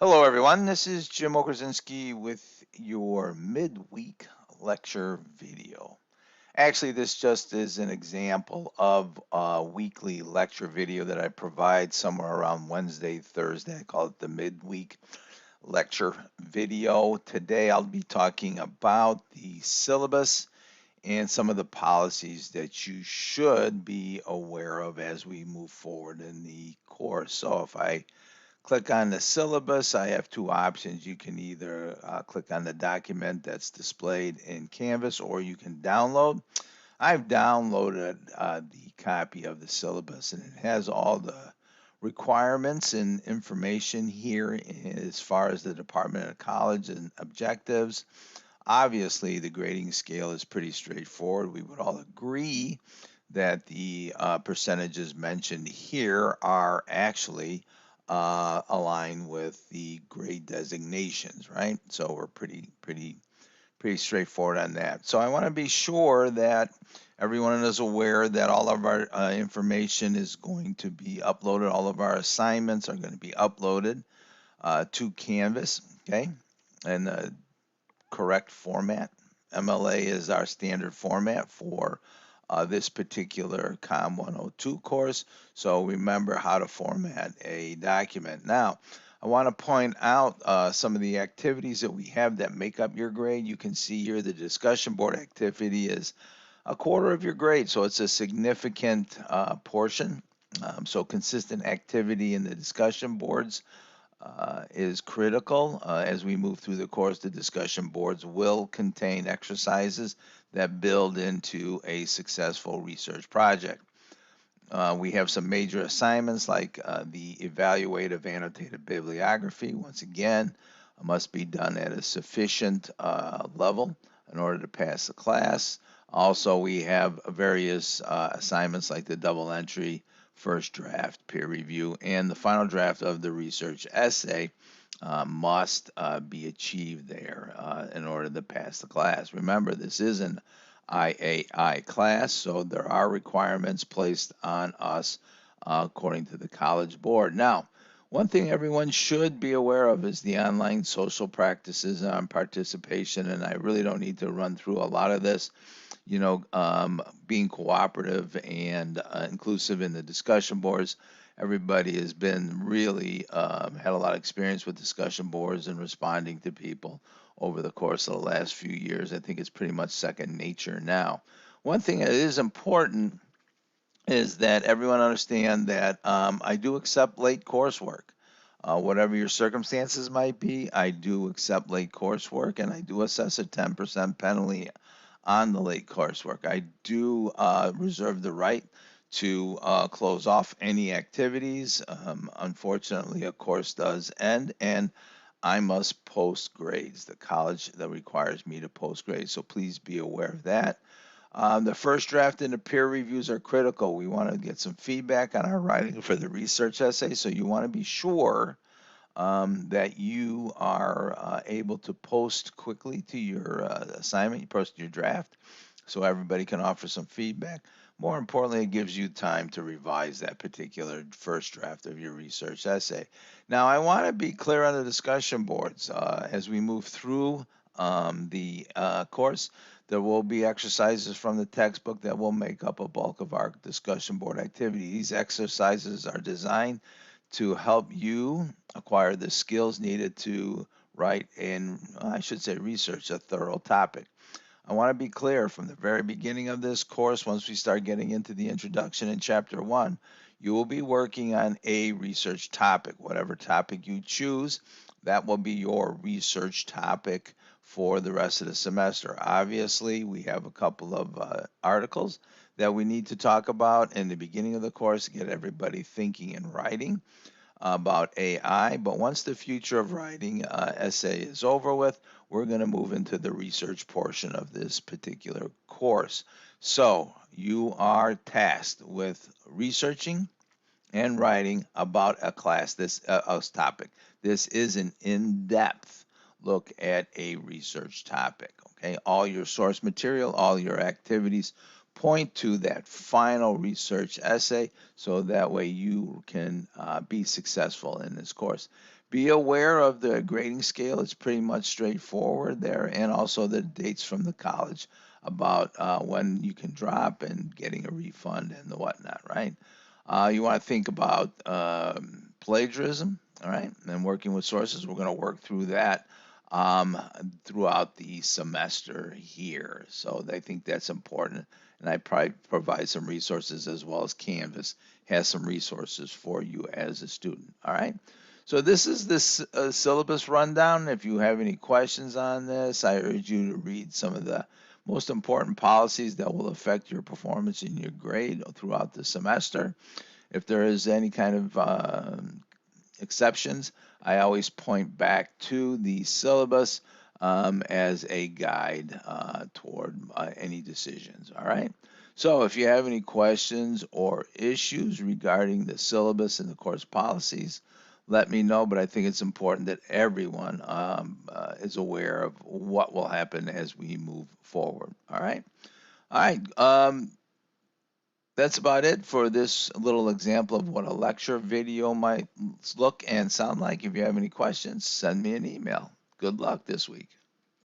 Hello, everyone. This is Jim Okerzinski with your midweek lecture video. Actually, this just is an example of a weekly lecture video that I provide somewhere around Wednesday, Thursday. I call it the midweek lecture video. Today, I'll be talking about the syllabus and some of the policies that you should be aware of as we move forward in the course. So if I click on the syllabus, I have two options. You can either click on the document that's displayed in Canvas or you can download. I've downloaded the copy of the syllabus and it has all the requirements and information here as far as the Department of College and objectives. Obviously, the grading scale is pretty straightforward. We would all agree that the percentages mentioned here are actually align with the grade designations, right? So we're pretty straightforward on that. So I want to be sure that everyone is aware that all of our information is going to be uploaded. All of our assignments are going to be uploaded to Canvas, okay, in the correct format. MLA is our standard format for this particular COM 102 course. So remember how to format a document. Now, I want to point out some of the activities that we have that make up your grade. You can see here the discussion board activity is a quarter of your grade, so it's a significant portion. So consistent activity in the discussion boards is critical. As we move through the course, the discussion boards will contain exercises that build into a successful research project. We have some major assignments like the evaluative annotated bibliography. Once again, must be done at a sufficient level in order to pass the class. Also, we have various assignments like the double entry, first draft, peer review, and the final draft of the research essay must be achieved there in order to pass the class. Remember, this is an IAI class, so there are requirements placed on us according to the College Board. Now, one thing everyone should be aware of is the online social practices on participation, and I really don't need to run through a lot of this. Being cooperative and inclusive in the discussion boards. Everybody has been really had a lot of experience with discussion boards and responding to people over the course of the last few years. I think it's pretty much second nature now. One thing that is important is that everyone understand that I do accept late coursework. Whatever your circumstances might be, I do accept late coursework and I do assess a 10% penalty on the late coursework. I do reserve the right to close off any activities. Unfortunately, a course does end and I must post grades. The college that requires me to post grades, so please be aware of that. The first draft and the peer reviews are critical. We want to get some feedback on our writing for the research essay, so you want to be sure that you are able to post quickly to your assignment, you post your draft, so everybody can offer some feedback. More importantly, it gives you time to revise that particular first draft of your research essay. Now, I want to be clear on the discussion boards. As we move through the course, there will be exercises from the textbook that will make up a bulk of our discussion board activity. These exercises are designed to help you acquire the skills needed to write and, I should say, research a thorough topic. I want to be clear from the very beginning of this course, once we start getting into the introduction in chapter 1, you will be working on a research topic. Whatever topic you choose, that will be your research topic for the rest of the semester. Obviously, we have a couple of articles that we need to talk about in the beginning of the course to get everybody thinking and writing about AI. But once the future of writing essay is over with, we're going to move into the research portion of this particular course. So you are tasked with researching and writing about a class, this topic. This is an in-depth look at a research topic. Okay, all your source material, all your activities point to that final research essay so that way you can be successful in this course. Be aware of the grading scale. It's pretty much straightforward there, and also the dates from the college about when you can drop and getting a refund and the whatnot, right? You want to think about plagiarism, all right, and working with sources. We're going to work through that um, throughout the semester here. So I think that's important. And I probably provide some resources as well as Canvas has some resources for you as a student. All right. So this is this syllabus rundown. If you have any questions on this, I urge you to read some of the most important policies that will affect your performance in your grade throughout the semester. If there is any kind of exceptions, I always point back to the syllabus as a guide toward any decisions. All right. So if you have any questions or issues regarding the syllabus and the course policies, let me know. But I think it's important that everyone is aware of what will happen as we move forward. All right. All right. That's about it for this little example of what a lecture video might look and sound like. If you have any questions, send me an email. Good luck this week.